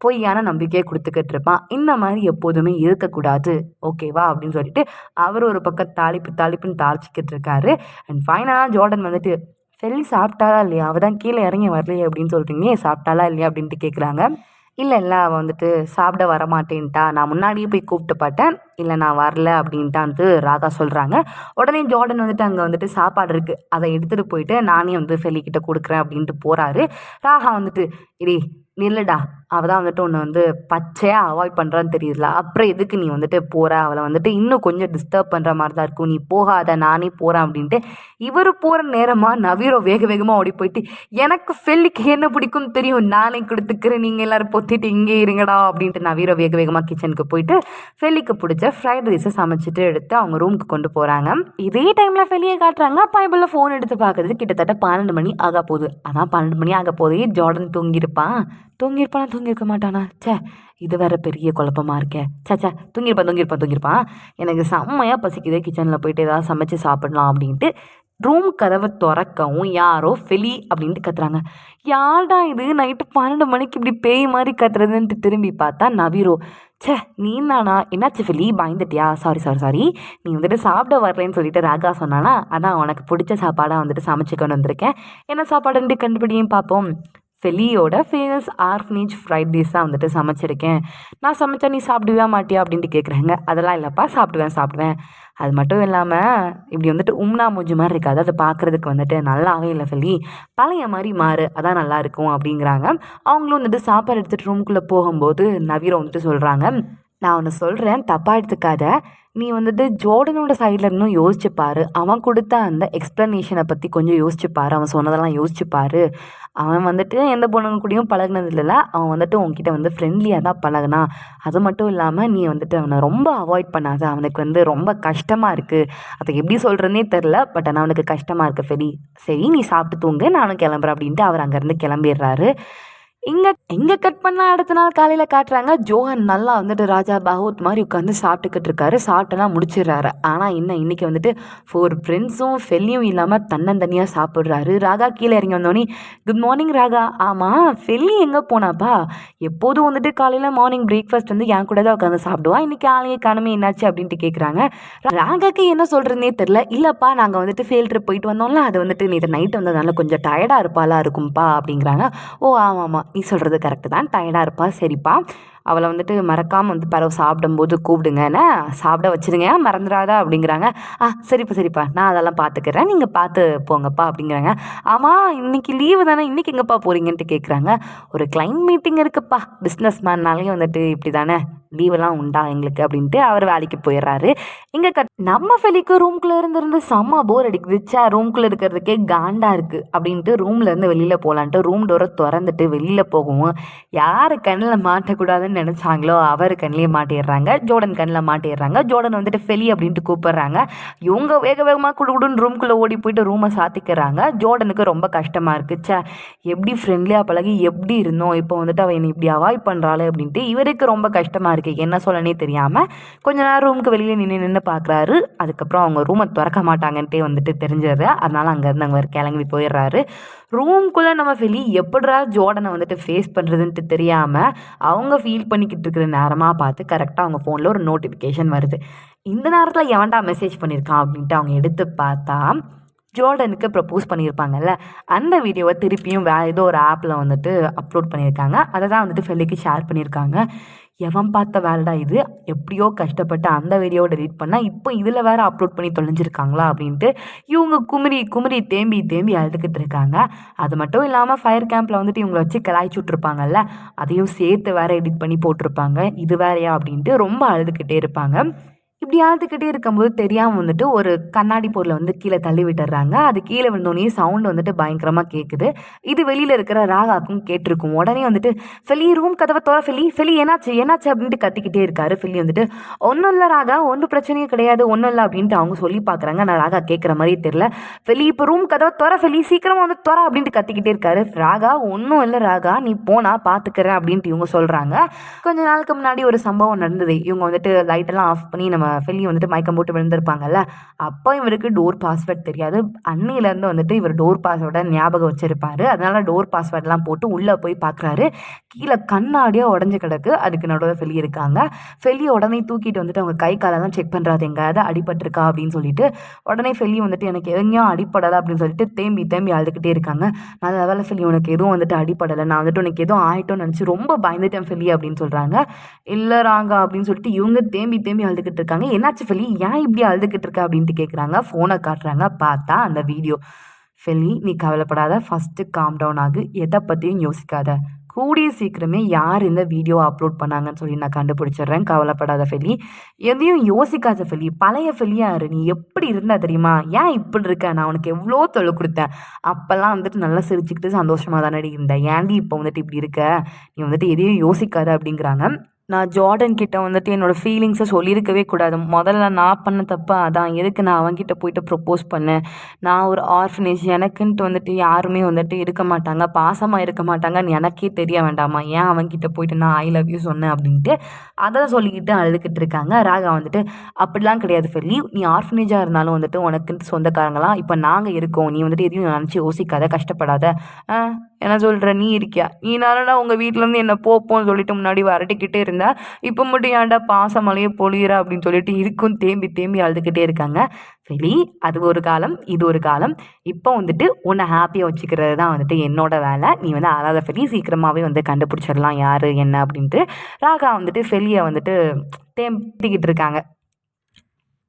பொய்யான நம்பிக்கையை கொடுத்துக்கிட்டு இருப்பான். இந்த மாதிரி எப்போதுமே இருக்கக்கூடாது, ஓகேவா அப்படின்னு சொல்லிட்டு அவர் ஒரு பக்கம் தாளிப்புன்னு தாளிச்சிக்கிட்டு இருக்காரு. அண்ட் ஃபைனலாக ஜோர்டன் வந்துட்டு ஃபெல்லி சாப்பிட்டாலா இல்லையா, அவள் தான் கீழே இறங்கி வரலையே அப்படின்னு சொல்கிறீங்க, சாப்பிட்டாலா இல்லையா அப்படின்ட்டு கேட்குறாங்க. இல்லை அவள் வந்துட்டு சாப்பிட வரமாட்டேன்ட்டா, நான் முன்னாடியே போய் கூப்பிட்டு பார்த்தேன், இல்லை நான் வரல அப்படின்ட்டான்ட்டு ராகா சொல்கிறாங்க. உடனே ஜோர்டன் வந்துட்டு அங்கே வந்துட்டு சாப்பாடு இருக்குது, அதை எடுத்துகிட்டு போயிட்டு நானே வந்து ஃபெல்லிக்கிட்ட கொடுக்குறேன் அப்படின்ட்டு போகிறாரு. ராகா வந்துட்டு இடே நில்லுடா, அவள் தான் வந்துட்டு உன்னை வந்து பச்சையாக அவாய்ட் பண்ணுறான்னு தெரியுதுல, அப்புறம் எதுக்கு நீ வந்துட்டு போகிற, அவளை வந்துட்டு இன்னும் கொஞ்சம் டிஸ்டர்ப் பண்ணுற மாதிரி தான் இருக்கும், நீ போகாத நானே போகிறேன் அப்படின்ட்டு இவர் போகிற நேரமாக நவீரோ வேகமாக ஓடி போயிட்டு எனக்கு ஃபெல்லிக்கு என்ன பிடிக்கும்னு தெரியும், நானே கொடுத்துக்கிறேன், நீங்கள் எல்லோரும் பொத்திட்டு இங்கே இருங்கடா அப்படின்ட்டு நவீரோ வேகமாக கிச்சனுக்கு போயிட்டு ஃபெல்லிக்கு பிடிச்ச ஃப்ரைட் ரைஸை சமைச்சிட்டு எடுத்து அவங்க ரூமுக்கு கொண்டு போகிறாங்க. இதே டைமில் ஃபெல்லியை காட்டுறாங்க. பைபிளில் ஃபோன் எடுத்து பார்க்குறது கிட்டத்தட்ட 12 மணி ஆக போகுது. அதான் 12 மணி ஆக போதே ஜோர்டன் தூங்கியிருக்க மாட்டானா, இது வேற பெரிய குழப்பமாக இருக்கே, தூங்கியிருப்பான். எனக்கு செம்மையாக பசிக்குது, கிச்சனில் போயிட்டு ஏதாவது சமைச்சு சாப்பிடலாம் அப்படின்ட்டு ரூம் கதவை திறக்கவும் யாரோ ஃபெலி அப்படின்ட்டு கத்துறாங்க. யார்டா இது நைட்டு 12 மணிக்கு இப்படி பேய் மாதிரி கத்துறதுன்ட்டு திரும்பி பார்த்தா நவீரோ. நீ தானா, என்னாச்சு ஃபெலி, பயந்துட்டியா, சாரி நீ வந்துட்டு சாப்பிட வரலன்னு சொல்லிட்டு ராகா சொன்னானா, அதான் உனக்கு பிடிச்ச சாப்பாடாக வந்துட்டு சமைச்சிக்கொண்டு வந்திருக்கேன், என்ன சாப்பாடுன்ட்டு கண்டுபிடியும் பார்ப்போம். ஃபெலியோட ஃபேமஸ் ஆர்ஃபனேஜ் ஃப்ரைட் ரைஸ் தான் வந்துட்டு சமைச்சிருக்கேன், நான் சமைச்சா நீ சாப்பிடுவே மாட்டியா அப்படின்ட்டு கேட்குறாங்க. அதெல்லாம் இல்லைப்பா, சாப்பிடுவேன். அது மட்டும் இல்லாமல் இப்படி வந்துட்டு உம்னா மூஞ்சி மாதிரி இருக்காது, அதை பார்க்குறதுக்கு வந்துட்டு நல்லாவே இல்லை ஃபெலி, பழைய மாதிரி மாறு, அதான் நல்லா இருக்கும் அப்படிங்கிறாங்க. அவங்களும் வந்துட்டு சாப்பாடு எடுத்துகிட்டு ரூமுக்குள்ளே போகும்போது நவீரோ வந்துட்டு சொல்கிறாங்க, நான் ஒன்று சொல்கிறேன், தப்பாக எடுத்துக்காத, நீ வந்துட்டு ஜோர்டனோட சைடில் இருந்தும் யோசிச்சுப்பார், அவன் கொடுத்த அந்த எக்ஸ்ப்ளனேஷனை பற்றி கொஞ்சம் யோசிச்சுப்பார், அவன் சொன்னதெல்லாம் யோசிச்சுப்பார். அவன் வந்துட்டு எந்த பொண்ணுங்க கூடயும் பழகினது இல்லைல்ல, அவன் வந்துட்டு உங்ககிட்ட வந்து ஃப்ரெண்ட்லியாக தான் பழகினான். அது மட்டும் இல்லாமல் நீ வந்துட்டு அவனை ரொம்ப அவாய்ட் பண்ணாத, அவனுக்கு வந்து ரொம்ப கஷ்டமாக இருக்குது, அதை எப்படி சொல்கிறதுனே தெரில, பட் ஆனால் அவனுக்கு கஷ்டமாக இருக்குது ஃபெலி, சரி நீ சாப்பிட்டு தூங்கு, நானும் கிளம்புறேன் அப்படின்ட்டு அவர் அங்கேருந்து கிளம்பிடுறாரு. இங்கே கட் பண்ண அடுத்த நாள் காலையில் காட்டுறாங்க. ஜோஹன் நல்லா வந்துட்டு ராஜா பகவத் மாதிரி உட்காந்து சாப்பிட்டுக்கிட்டு இருக்காரு. சாப்பிட்டெல்லாம் முடிச்சிடுறாரு. ஆனால் இன்னைக்கு வந்துட்டு 4 ஃப்ரெண்ட்ஸும் ஃபெல்லியும் இல்லாமல் தன்னந்தனியாக சாப்பிட்றாரு. ராகா கீழே இறங்கி வந்தோடனே, குட் மார்னிங் ராகா. ஆமாம், ஃபெல்லி எங்கே போனாப்பா? எப்போதும் வந்துட்டு காலையில் மார்னிங் பிரேக்ஃபாஸ்ட் வந்து என் கூட தான் உட்காந்து சாப்பிடுவா. இன்னைக்கு ஆளையே காணுமே, என்னாச்சு அப்படின்ட்டு கேட்குறாங்க. ராகாக்கு என்ன சொல்கிறதுனே தெரில. இல்லைப்பா, நாங்கள் வந்துட்டு ஃபீல்ட் ட்ரிப் போயிட்டு வந்தோம்ல, அது வந்துட்டு நேற்று நைட்டு வந்ததுனால கொஞ்சம் டயர்டாக இருப்பாளா இருக்கும்ப்பா அப்படிங்கிறாங்க. ஓ ஆமாம், நீ சொல்கிறது கரெக்டு தான், டயர்டாக இருப்பா. சரிப்பா, அவளை வந்துட்டு மறக்காமல் வந்து பறவை சாப்பிடும்போது கூப்பிடுங்கண்ணே, சாப்பிட வச்சுருங்க, மறந்துடாதா அப்படிங்கிறாங்க. சரிப்பா நான் அதெல்லாம் பார்த்துக்கிறேன், நீங்கள் பார்த்து போங்கப்பா அப்படிங்கிறாங்க. ஆமாம், இன்னைக்கு லீவு தானே, இன்றைக்கி எங்கேப்பா போகிறீங்கன்ட்டு கேட்குறாங்க. ஒரு கிளைண்ட் மீட்டிங் இருக்குப்பா, பிஸ்னஸ் மேன்னாலேயும் வந்துட்டு இப்படி தானே, லீவெல்லாம் உண்டா எங்களுக்கு அப்படின்ட்டு அவர் வேலைக்கு போயிடுறாரு. இங்கே நம்ம ஃபெலிக்கு ரூம்குள்ளே இருந்து செம்ம போர் அடிக்குதுச்சா, ரூம்குள்ளே இருக்கிறதுக்கே காண்டாக இருக்குது அப்படின்ட்டு ரூம்லேருந்து வெளியில் போகலான்ட்டு ரூம் டோரை திறந்துட்டு வெளியில் போகவும் யார் கண்ணில் மாட்டக்கூடாதுன்னு நினச்சாங்களோ அவர் கண்ணிலே மாட்டிடுறாங்க. ஜோர்டன் கண்ணில் மாட்டிடுறாங்க. ஜோர்டன் வந்துட்டு ஃபெலி அப்படின்ட்டு கூப்பிட்றாங்க. இவங்க வேக வேகமாக குடுக்குடுன்னு ரூம்குள்ளே ஓடி போயிட்டு ரூமை சாத்திக்கிறாங்க. ஜோர்டனுக்கு ரொம்ப கஷ்டமாக இருக்குச்சா, எப்படி ஃப்ரெண்ட்லியாக பழகி எப்படி இருந்தோம், இப்போ வந்துட்டு அவள் என்னை இப்படி அவாய்ட் பண்ணுறாள் அப்படின்ட்டு இவருக்கு ரொம்ப கஷ்டமாக இருக்குது. என்ன சொல்லனே தெரியாமல் கொஞ்ச நேரம் ரூமுக்கு வெளியில் நின்று பார்க்குறாரு. அதுக்கப்புறம் அவங்க ரூமை திறக்க மாட்டாங்கன்ட்டே வந்துட்டு தெரிஞ்சது. அதனால் அங்கேருந்து அங்கே கிளம்பி போயிடுறாரு. ரூம்குள்ளே நம்ம ஃபெலி எப்படிரா ஜோர்டனை வந்துட்டு ஃபேஸ் பண்ணுறதுன்ட்டு தெரியாமல் அவங்க ஃபீல் பண்ணிக்கிட்டு இருக்கிற நேரமாக பார்த்து கரெக்டாக அவங்க ஃபோனில் ஒரு நோட்டிஃபிகேஷன் வருது. இந்த நேரத்தில் எவன்டா மெசேஜ் பண்ணியிருக்கான் அப்படின்ட்டு அவங்க எடுத்து பார்த்தா ஜோர்டனுக்கு ப்ரப்போஸ் பண்ணியிருப்பாங்கல்ல, அந்த வீடியோவை திருப்பியும் வேறு ஏதோ ஒரு ஆப்பில் வந்துட்டு அப்லோட் பண்ணியிருக்காங்க. அதை தான் வந்துட்டு ஃபெல்லிக்கு ஷேர் பண்ணியிருக்காங்க. எவன் பார்த்த வேலைடா இது, எப்படியோ கஷ்டப்பட்டு அந்த வீடியோவை டெலீட் பண்ணால் இப்போ இதில் வேறு அப்லோட் பண்ணி தொலைஞ்சிருக்காங்களா அப்படின்ட்டு இவங்க குமரி தேம்பி அழுதுகிட்டு இருக்காங்க. அது மட்டும் இல்லாமல் ஃபயர் கேம்பில் வந்துட்டு இவங்களை வச்சு கலாய்ச்சி விட்ருப்பாங்கல்ல, அதையும் சேர்த்து வேறு எடிட் பண்ணி போட்டிருப்பாங்க. இது வேறையா அப்படின்ட்டு ரொம்ப அழுதுகிட்டே இருப்பாங்க. இப்படி ஆழ்த்துக்கிட்டே இருக்கும்போது தெரியாமல் வந்துட்டு ஒரு கண்ணாடி பொருளை வந்து கீழே தள்ளி விட்டுறாங்க. அது கீழே விழுந்தோடனே சவுண்டு வந்துட்டு பயங்கரமாக கேட்குது. இது வெளியில் இருக்கிற ராகாக்கும் கேட்டிருக்கும். உடனே வந்துட்டு ஃபெலி ரூம் கதவை தோற, ஃபெலி என்னாச்சு அப்படின்ட்டு கத்திக்கிட்டே இருக்காரு. ஃபெலி வந்துட்டு ஒன்றும் இல்லை ராகா, ஒன்றும் பிரச்சனையும் கிடையாது, ஒன்றும் இல்லை அப்படின்ட்டு அவங்க சொல்லி பார்க்குறாங்க. நான் ராகா கேட்குற மாதிரியே தெரில. ஃபெலி இப்போ ரூம் கதவை தோற, ஃபெலி சீக்கிரமாக வந்து தோற அப்படின்ட்டு கத்திக்கிட்டே இருக்காரு. ராகா ஒன்றும் இல்லை ராகா, நீ போனா பார்த்துக்கிறேன் அப்படின்ட்டு இவங்க சொல்கிறாங்க. கொஞ்ச நாளுக்கு முன்னாடி ஒரு சம்பவம் நடந்தது. இவங்க வந்துட்டு லைட்டெல்லாம் ஆஃப் பண்ணி நம்ம ஃபெல்லி வந்துட்டு மயக்கம் போட்டு விழுந்திருப்பாங்கல்ல, அப்போ இவருக்கு டோர் பாஸ்வேர்ட் தெரியாது. அன்னிலேருந்து வந்துட்டு இவர் டோர் பாஸ்வேர்டை ஞாபகம் வச்சிருப்பாரு. அதனால டோர் பாஸ்வேர்டெலாம் போட்டு உள்ளே போய் பார்க்குறாரு. கீழே கண்ணாடியாக உடஞ்சி கிடக்கு. அதுக்கு நடுவில் ஃபெல்லி இருக்காங்க. ஃபெல்லியை உடனே தூக்கிட்டு வந்துட்டு அவங்க கை காலெல்லாம் செக் பண்ணுறாது, எங்கேயாவது அடிபட்டிருக்கா அப்படின்னு சொல்லிட்டு. உடனே ஃபெல்லி வந்துட்டு எனக்கு எங்கேயும் அடிப்படலை அப்படின்னு சொல்லிட்டு தேம்பி அழுதுகிட்டே இருக்காங்க. நல்ல வேலை ஃபெல்லி, உனக்கு எதுவும் வந்துட்டு அடிப்படலை, நான் வந்துட்டு உனக்கு எதுவும் ஆயிட்டோன்னு நினச்சி ரொம்ப பயந்துட்டேன் ஃபெல்லி அப்படின்னு சொல்கிறாங்க. இல்லை ராங்க அப்படின்னு சொல்லிட்டு இவங்க தேம்பி அழுதுகிட்டு இருக்காங்க. என்னாச்சு ஃபெல்லி, ஏன் இப்படி அழுதுகிட்டு இருக்க அப்படின்ட்டு கேட்குறாங்க. ஃபோனை காட்டுறாங்க. பார்த்தா அந்த வீடியோ. ஃபெல்லி, நீ கவலைப்படாத, ஃபஸ்ட்டு காம் டவுன் ஆகு, எதை பற்றியும் யோசிக்காத, கூடிய சீக்கிரமே யார் இந்த வீடியோ அப்லோட் பண்ணாங்கன்னு சொல்லி நான் கண்டுபிடிச்சிடுறேன், கவலைப்படாத ஃபெல்லி, எதையும் யோசிக்காத ஃபெல்லி, பழைய ஃபெல்லியாரு, நீ எப்படி இருந்தா தெரியுமா, ஏன் இப்படி இருக்க, நான் உனக்கு எவ்வளோ தொல்லை கொடுத்தேன், அப்போல்லாம் வந்துட்டு நல்லா சிரிச்சுக்கிட்டு சந்தோஷமாக தானே இருந்தேன், ஏன்டி இப்போ வந்துட்டு இப்படி இருக்க, நீ வந்துட்டு எதையும் யோசிக்காத அப்படிங்கிறாங்க. நான் ஜார்டன் கிட்ட வந்துட்டு என்னோடய ஃபீலிங்ஸை சொல்லியிருக்கவே கூடாது. முதல்ல நான் பண்ண தப்பு அதான். எதுக்கு நான் அவன்கிட்ட போயிட்டு ப்ரப்போஸ் பண்ணேன். நான் ஒரு ஆர்ஃபனேஜ், எனக்குன்ட்டு வந்துட்டு யாருமே வந்துட்டு இருக்க மாட்டாங்க, பாசமாக இருக்க மாட்டாங்கன்னு எனக்கே தெரிய வேண்டாமா, ஏன் அவன்கிட்ட போயிட்டு நான் ஐ லவ் யூ சொன்னேன் அப்படின்ட்டு அதை சொல்லிக்கிட்டு அழுதுகிட்டு இருக்காங்க. ராகா வந்துட்டு அப்படிலாம் கிடையாது ஃபெல்லி, நீ ஆர்ஃபனேஜாக இருந்தாலும் வந்துட்டு உனக்குன்ட்டு சொந்தக்காரங்களாம் இப்போ நாங்கள் இருக்கோம், நீ வந்துட்டு எதையும் நினச்சி யோசிக்காத, கஷ்டப்படாத. என்ன சொல்கிற, நீ இருக்கியா, நீ நானடா உங்கள் வீட்டிலேருந்து என்னை போப்போன்னு சொல்லிட்டு முன்னாடி வரட்டிக்கிட்டே இருந்தா, இப்போ மட்டும் ஏன்டா பாசமலையே பொழியிற அப்படின்னு சொல்லிட்டு இருக்கும் தேம்பி அழுதுகிட்டே இருக்காங்க. சரி, அது ஒரு காலம், இது ஒரு காலம். இப்போ வந்துட்டு உன்னை ஹாப்பியாக வச்சுக்கிறது தான் வந்துட்டு என்னோட வேலை. நீ வந்து அழாத ஃபெலி, சீக்கிரமாகவே வந்து கண்டுபிடிச்சிடலாம் யார் என்ன அப்படின்ட்டு ராகா வந்துட்டு ஃபெலியை வந்துட்டு தேம்பிக்கிட்டு இருக்காங்க.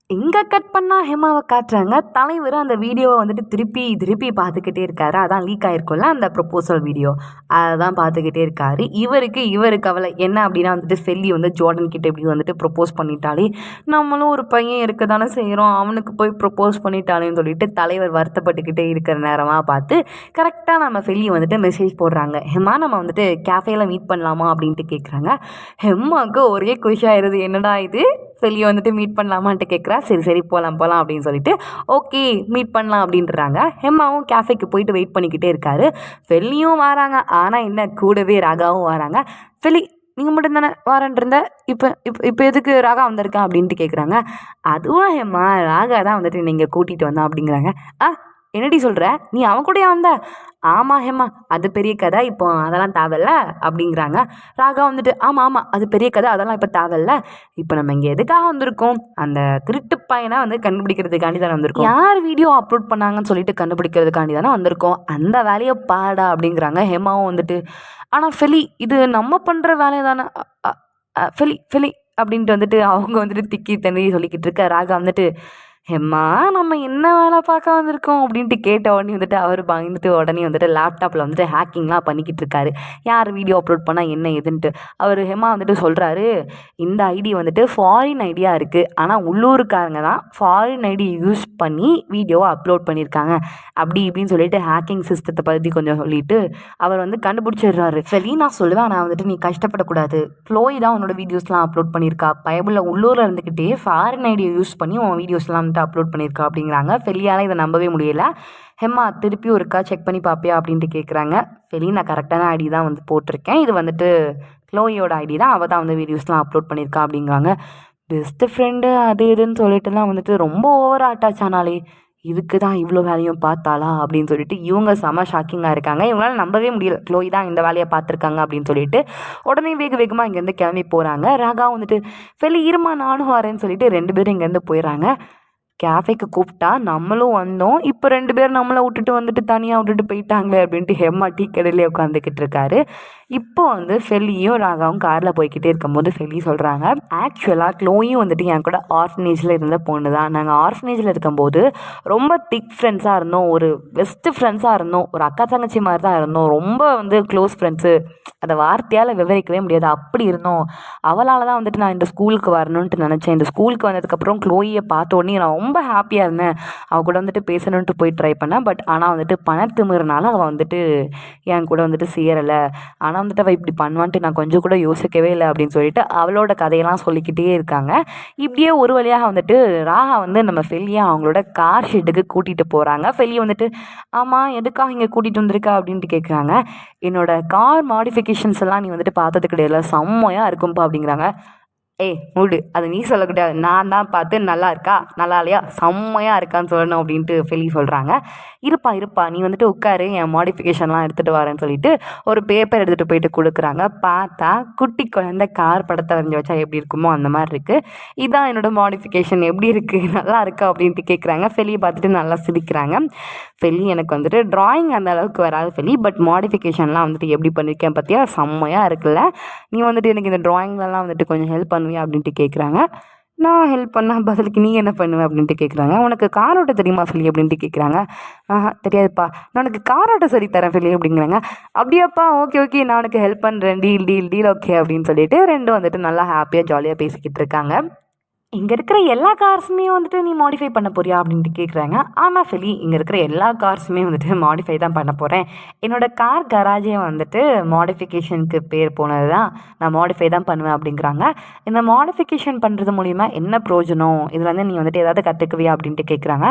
இங்கே கட் பண்ணால் ஹெமாவை காட்டுறாங்க. தலைவர் அந்த வீடியோவை வந்துட்டு திருப்பி பார்த்துக்கிட்டே இருக்காரு. அதான் லீக் ஆகிருக்கும்ல அந்த ப்ரொப்போசல் வீடியோ, அதை தான் பார்த்துக்கிட்டே இருக்காரு. இவருக்கு அவளை என்ன அப்படின்னா வந்துட்டு ஃபெல்லி வந்து ஜோர்டன் கிட்ட இப்படி வந்துட்டு ப்ரொப்போஸ் பண்ணிட்டாலே, நம்மளும் ஒரு பையன் இருக்க தானே செய்கிறோம், அவனுக்கு போய் ப்ரொப்போஸ் பண்ணிட்டாலேன்னு சொல்லிட்டு தலைவர் வருத்தப்பட்டுக்கிட்டே இருக்கிற நேரமாக பார்த்து கரெக்டாக நம்ம ஃபெல்லி வந்துட்டு மெசேஜ் போடுறாங்க. ஹெமா, நம்ம வந்துட்டு கேஃபேல மீட் பண்ணலாமா அப்படின்ட்டு கேட்குறாங்க. ஹெம்மாவுக்கு ஒரே குஷாயிருது, என்னடா இது ஃபெலியை வந்துட்டு மீட் பண்ணலாமான்ட்டு கேட்குறா. சரி சரி போகலாம் போகலாம் அப்படின்னு சொல்லிட்டு ஓகே மீட் பண்ணலாம் அப்படின்றாங்க. ஹெம்மாவும் கேஃபேக்கு போயிட்டு வெயிட் பண்ணிக்கிட்டே இருக்காரு. ஃபெலியும் வராங்க. ஆனால் என்ன கூடவே ராகாவும் வராங்க. ஃபெலி நீங்கள் மட்டும் தானே வாரன்ட்டு இருந்த, இப்போ இப்போ இப்போ எதுக்கு ராகா வந்திருக்கா அப்படின்ட்டு கேட்குறாங்க. அதுவும் ஹெம்மா ராகா தான் வந்துட்டு நீங்கள் கூட்டிகிட்டு வந்தான் அப்படிங்கிறாங்க. ஆ என்னடி சொல்கிற, நீ அவன் கூடயா வந்த? ஆமாம் ஹேமா, அது பெரிய கதை, இப்போ அதெல்லாம் தேவையில்ல அப்படிங்கிறாங்க. ராகா வந்துட்டு ஆமாம் ஆமாம் அது பெரிய கதை, அதெல்லாம் இப்போ தேவையில்ல. இப்போ நம்ம இங்கே எதுக்காக வந்திருக்கோம், அந்த திருட்டு பையனை வந்து கண்டுபிடிக்கிறதுக்காண்டி தானே வந்திருக்கோம். யார் வீடியோ அப்லோட் பண்ணாங்கன்னு சொல்லிட்டு கண்டுபிடிக்கிறதுக்காண்டி தானே வந்திருக்கோம். அந்த வேலையை பாடா அப்படிங்கிறாங்க. ஹேமாவும் வந்துட்டு ஆனால் ஃபெலி இது நம்ம பண்ணுற வேலையை தானே, ஃபெலி ஃபெலி அப்படின்ட்டு வந்துட்டு அவங்க வந்துட்டு திக்கி தண்ணி சொல்லிக்கிட்டு இருக்க. ராகா வந்துட்டு ஹெம்மா நம்ம என்ன வேலை பார்க்க வந்திருக்கோம் அப்படின்ட்டு கேட்ட உடனே வந்துட்டு அவர் பயந்துட்டு உடனே வந்துட்டு லேப்டாப்பில் வந்துட்டு ஹேக்கிங்லாம் பண்ணிக்கிட்டு இருக்காரு. யார் வீடியோ அப்லோட் பண்ணால் என்ன எதுன்ட்டு அவர் ஹெம்மா வந்துட்டு சொல்கிறாரு, இந்த ஐடி வந்துட்டு ஃபாரின் ஐடியா இருக்குது, ஆனால் உள்ளூருக்காரங்க தான் ஃபாரின் ஐடி யூஸ் பண்ணி வீடியோவை அப்லோட் பண்ணியிருக்காங்க அப்படி இப்படின்னு சொல்லிட்டு ஹேக்கிங் சிஸ்டத்தை பற்றி கொஞ்சம் சொல்லிட்டு அவர் வந்து கண்டுபிடிச்சிடுறாரு. சரி நான் சொல்லுவேன், நான் வந்துட்டு நீ கஷ்டப்படக்கூடாது, க்ளோயி தான் உன்னோட வீடியோஸ்லாம் அப்லோட் பண்ணியிருக்கா, பயபுள்ள உள்ளூரில் இருந்துக்கிட்டே ஃபாரின் ஐடியை யூஸ் பண்ணி உன் வீடியோஸ்லாம் வந்துட்டு அப்லோட் பண்ணியிருக்கா அப்படிங்கிறாங்க. ஃபெலியால் இதை நம்பவே முடியல. ஹெம்மா திருப்பியும் இருக்கா செக் பண்ணி பார்ப்பியா அப்படின்ட்டு கேட்குறாங்க. ஃபெலி நான் கரெக்டான ஐடி தான் வந்து போட்டிருக்கேன், இது வந்துட்டு க்ளோயோட ஐடி தான், அவள் தான் வந்து வீடியோஸ்லாம் அப்லோட் பண்ணியிருக்கா அப்படிங்கிறாங்க. பெஸ்ட்டு ஃப்ரெண்டு அது இதுன்னு சொல்லிட்டுலாம் வந்துட்டு ரொம்ப ஓவர் அட்டாச் ஆனாலே, இதுக்கு தான் இவ்வளோ வேலையும் பார்த்தாளா அப்படின்னு சொல்லிட்டு இவங்க செம ஷாக்கிங்காக இருக்காங்க. இவங்களால நம்பவே முடியல க்ளோய் தான் இந்த வேலையை பார்த்துருக்காங்க அப்படின்னு சொல்லிட்டு உடனே வேகமாக இங்கேருந்து கிளம்பி போகிறாங்க. ராகா வந்துட்டு ஃபெலி இருமா நானும் வரேன்னு சொல்லிட்டு 2 பேரும் இங்கேருந்து போயிடறாங்க. கேஃபேக்கு கூப்பிட்டா நம்மளும் வந்தோம், இப்போ 2 பேர் நம்மளை விட்டுட்டு வந்துட்டு தனியாக விட்டுட்டு போயிட்டாங்களே அப்படின்ட்டு ஹெம்மா டீ கடையிலே உட்காந்துக்கிட்டு இருக்காரு. இப்போ வந்து ஃபெலியும் ராகாவும் காரில் போய்கிட்டே இருக்கும்போது ஃபெலி சொல்கிறாங்க, ஆக்சுவலாக க்ளோயும் வந்துட்டு என் கூட ஆர்ஃபனேஜில் இருந்த பொண்ணு தான். நாங்கள் ஆர்ஃபனேஜில் இருக்கும்போது ரொம்ப திக் ஃப்ரெண்ட்ஸாக இருந்தோம், ஒரு பெஸ்ட்டு ஃப்ரெண்ட்ஸாக இருந்தோம், ஒரு அக்கா தங்கச்சி மாதிரி தான் இருந்தோம், ரொம்ப வந்து க்ளோஸ் ஃப்ரெண்ட்ஸு, அதை வார்த்தையால் விவரிக்கவே முடியாது, அப்படி இருந்தோம். அவளால் தான் வந்துட்டு நான் இந்த ஸ்கூலுக்கு வரணுன்ட்டு நினச்சேன். இந்த ஸ்கூலுக்கு வந்ததுக்கப்புறம் க்ளோயை பார்த்த உடனே நான் ரொம்ப ஹாப்பியாக இருந்தேன், அவள் கூட வந்துட்டு பேசணுன்ட்டு போய் ட்ரை பண்ணேன். பட் ஆனால் வந்துட்டு பணத்திமிருனால அவள் வந்துட்டு என் கூட வந்துட்டு சேரலை, ஆனால் வந்துட்டு அவள் இப்படி பண்ணுவான்ட்டு நான் கொஞ்சம் கூட யோசிக்கவே இல்லை அப்படின்னு சொல்லிட்டு அவளோட கதையெல்லாம் சொல்லிக்கிட்டே இருக்காங்க. இப்படியே ஒரு வழியாக வந்துட்டு ராகா வந்து நம்ம ஃபெலியை அவங்களோட கார் ஷெட்டுக்கு கூட்டிகிட்டு போகிறாங்க. ஃபெலியை வந்துட்டு ஆமாம் எதுக்காக இங்கே கூட்டிகிட்டு வந்திருக்கா அப்படின்ட்டு கேட்குறாங்க. என்னோட கார் மாடிஃபிகேஷன்ஸ் எல்லாம் நீ வந்துட்டு பார்த்தது கிடையாது, செம்மையாக இருக்கும்ப்பா அப்படிங்கிறாங்க. ஏய் மூடு, அது நீ சொல்லக்கூடாது, நான் தான் பார்த்து நல்லா இருக்கா நல்லா இல்லையா செம்மையாக இருக்கான்னு சொல்லணும் அப்படின்ட்டு ஃபெலி சொல்கிறாங்க. இருப்பா நீ வந்துட்டு உட்காரு, என் மாடிஃபிகேஷன்லாம் எடுத்துகிட்டு வரேன்னு சொல்லிட்டு ஒரு பேப்பர் எடுத்துகிட்டு போயிட்டு கொடுக்குறாங்க. பார்த்தா குட்டி குழந்தை கார் படத்தை வரைஞ்சி வச்சா எப்படி இருக்குமோ அந்த மாதிரி இருக்குது. இதான் என்னோடய மாடிஃபிகேஷன், எப்படி இருக்குது நல்லா இருக்கா அப்படின்ட்டு கேட்குறாங்க. ஃபெலியை பார்த்துட்டு நல்லா சிரிக்கிறாங்க. ஃபெலி எனக்கு வந்துட்டு ட்ராயிங் அந்த அளவுக்கு வராது ஃபெலி, பட் மாடிஃபிகேஷன்லாம் வந்துட்டு எப்படி பண்ணியிருக்கேன் பார்த்தியா செம்மையாக இருக்குல்ல, நீ வந்துட்டு எனக்கு இந்த ட்ராயிங்லலாம் வந்துட்டு கொஞ்சம் ஹெல்ப் பண்ணுவியா அப்படின்ட்டு கேட்குறாங்க. நான் ஹெல்ப் பண்ணால் பதிலுக்கு நீ என்ன பண்ணுவேன் அப்படின்ட்டு கேட்குறாங்க. உனக்கு கார் ஓட்ட தெரியுமா ஃபெலி அப்படின்ட்டு கேட்குறாங்க. தெரியாதுப்பா, நான் உனக்கு கார் ஓட்ட சொல்லி தரேன் ஃபெலி அப்படிங்கிறாங்க. அப்படியாப்பா, ஓகே நான் உனக்கு ஹெல்ப் பண்ணுறேன், டீல் ஓகே அப்படின்னு சொல்லிட்டு 2 வந்துட்டு நல்லா ஹாப்பியாக ஜாலியாக பேசிக்கிட்டு இருக்காங்க. இங்கே இருக்கிற எல்லா கார்ஸுமே வந்துட்டு நீ மாடிஃபை பண்ண போறியா அப்படின்ட்டு கேட்குறாங்க. ஆமாம் ஃபெலி, இங்கே இருக்கிற எல்லா கார்ஸுமே வந்துட்டு மாடிஃபை தான் பண்ண போகிறேன், என்னோடய கார் கராஜே வந்துட்டு மாடிஃபிகேஷனுக்கு பேர் போனது தான், நான் மாடிஃபை தான் பண்ணுவேன் அப்படிங்கிறாங்க. இந்த மாடிஃபிகேஷன் பண்ணுறது மூலிமா என்ன பிரயோஜனம், இதில் வந்து நீ வந்துட்டு ஏதாவது கற்றுக்குவியா அப்படின்ட்டு கேட்குறாங்க.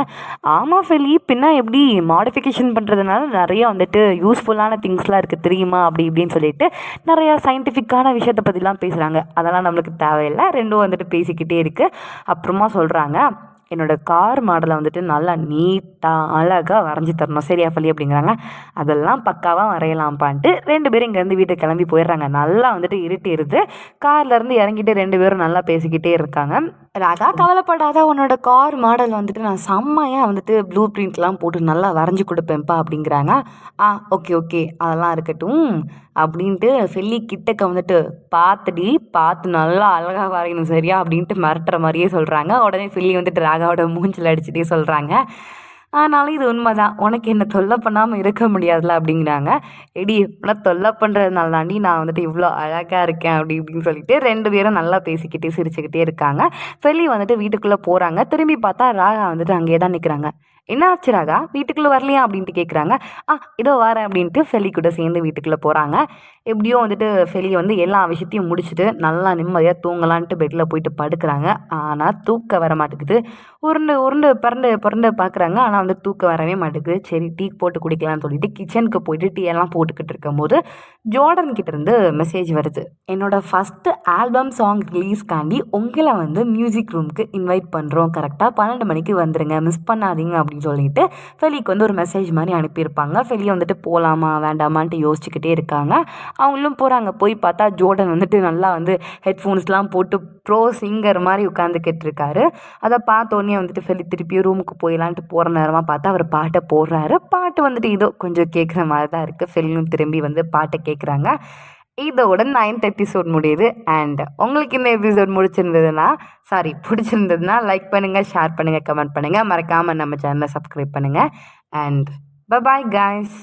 ஆமாம் ஃபெலி, பின்னா எப்படி மாடிஃபிகேஷன் பண்ணுறதுனால நிறையா வந்துட்டு யூஸ்ஃபுல்லான திங்ஸ்லாம் இருக்குது தெரியுமா அப்படி இப்படின்னு சொல்லிட்டு நிறையா சயின்டிஃபிக்கான விஷயத்தை பற்றிலாம் பேசுகிறாங்க. அதெல்லாம் நம்மளுக்கு தேவையில்லை, 2 வந்துட்டு பேசிக்கிட்டே இருக்குது. அப்புறமா சொல்கிறாங்க, என்னோடய கார் மாடலை வந்துட்டு நல்லா நீட்டாக அழகாக வரைஞ்சி தரணும் சரியா ஃபெலி அப்படிங்கிறாங்க. அதெல்லாம் பக்காவாக வரையலாம்ப்பான்ட்டு 2 பேரும் இங்கேருந்து வீட்டுக்கு கிளம்பி போயிடுறாங்க. நல்லா வந்துட்டு இருட்டிடுது. கார்லேருந்து இறங்கிட்டு 2 பேரும் நல்லா பேசிக்கிட்டே இருக்காங்க. ராதா கவலைப்படாத, உன்னோட கார் மாடல் வந்துட்டு நான் செம்மையாக வந்துட்டு ப்ளூ பிரிண்ட்லாம் போட்டு நல்லா வரைஞ்சி கொடுப்பேன்ப்பா அப்படிங்கிறாங்க. ஓகே அதெல்லாம் இருக்கட்டும் அப்படின்ட்டு ஃபெல்லி கிட்டக்க வந்துட்டு பார்த்து நல்லா அழகாக வரையணும் சரியா அப்படின்ட்டு மிரட்டுற மாதிரியே சொல்கிறாங்க. உடனே ஃபெல்லி வந்துட்டு ராகாவோட மூஞ்சில் அடிச்சுட்டே சொல்கிறாங்க, ஆனாலும் இது உண்மை தான், உனக்கு என்ன தொல்லை பண்ணாமல் இருக்க முடியாதுல அப்படிங்கிறாங்க. எடி உன்னை தொல்லை பண்ணுறதுனால தாண்டி நான் வந்துட்டு இவ்வளோ அழகாக இருக்கேன் அப்படி இப்படின்னு சொல்லிட்டு 2 பேரும் நல்லா பேசிக்கிட்டே சிரிச்சுக்கிட்டே இருக்காங்க. ஃபெல்லி வந்துட்டு வீட்டுக்குள்ளே போகிறாங்க. திரும்பி பார்த்தா ராகா வந்துட்டு அங்கேயே தான் நிற்கிறாங்க. என்ன ஆச்சு ராகா, வீட்டுக்குள்ளே வரலையா அப்படின்ட்டு கேட்குறாங்க. இதோ வரேன் அப்படின்ட்டு ஃபெலி கூட சேர்ந்து வீட்டுக்குள்ளே போகிறாங்க. எப்படியோ வந்துட்டு ஃபெலி வந்து எல்லா விஷயத்தையும் முடிச்சுட்டு நல்லா நிம்மதியாக தூங்கலான்ட்டு பெட்டில் போயிட்டு படுக்கிறாங்க. ஆனால் தூக்கம் வர மாட்டேங்குது. உருண்டு உருண்டு பரண்டு புரண்டு பார்க்குறாங்க. ஆனால் வந்து தூக்கம் வரவே மாட்டேங்குது. சரி டீ போட்டு குடிக்கலாம்னு சொல்லிட்டு கிச்சனுக்கு போயிட்டு டீ எல்லாம் போட்டுக்கிட்டு இருக்கும்போது ஜோர்டன் கிட்டேருந்து மெசேஜ் வருது. என்னோடய ஃபஸ்ட்டு ஆல்பம் சாங் ரிலீஸ்க்காண்டி உங்களை வந்து மியூசிக் ரூமுக்கு இன்வைட் பண்ணுறோம். கரெக்டாக 12 மணிக்கு வந்துடுங்க, மிஸ் பண்ணாதீங்க அப்படின்னு சொல்லிட்டு ஃபெலிக்கு வந்து ஒரு மெசேஜ் மாதிரி அனுப்பியிருப்பாங்க. ஃபெலியை வந்துட்டு போகலாமா வேண்டாமான்ட்டு யோசிச்சுக்கிட்டே இருக்காங்க. அவங்களும் போகிறாங்க. போய் பார்த்தா ஜோர்டன் வந்துட்டு நல்லா வந்து ஹெட்ஃபோன்ஸ்லாம் போட்டு ப்ரோ சிங்கர் மாதிரி உட்காந்துக்கிட்டு இருக்காரு. அதை பார்த்தோன்னே வந்துட்டு ஃபெலி திருப்பி ரூமுக்கு போயிடலான்ட்டு போகிற நேரமாக பார்த்தா அவர் பாட்டை போடுறாரு. பாட்டு வந்துட்டு இதோ கொஞ்சம் கேட்குற மாதிரி தான் இருக்குது. ஃபெலியும் திரும்பி வந்து பாட்டை கேட்குறாங்க. இதோட 9th எபிசோட் முடியுது. அண்ட் உங்களுக்கு இந்த எபிசோட் பிடிச்சிருந்ததுன்னா லைக் பண்ணுங்கள், ஷேர் பண்ணுங்கள், கமெண்ட் பண்ணுங்கள். மறக்காமல் நம்ம சேனலை சப்ஸ்கிரைப் பண்ணுங்கள். And bye bye guys.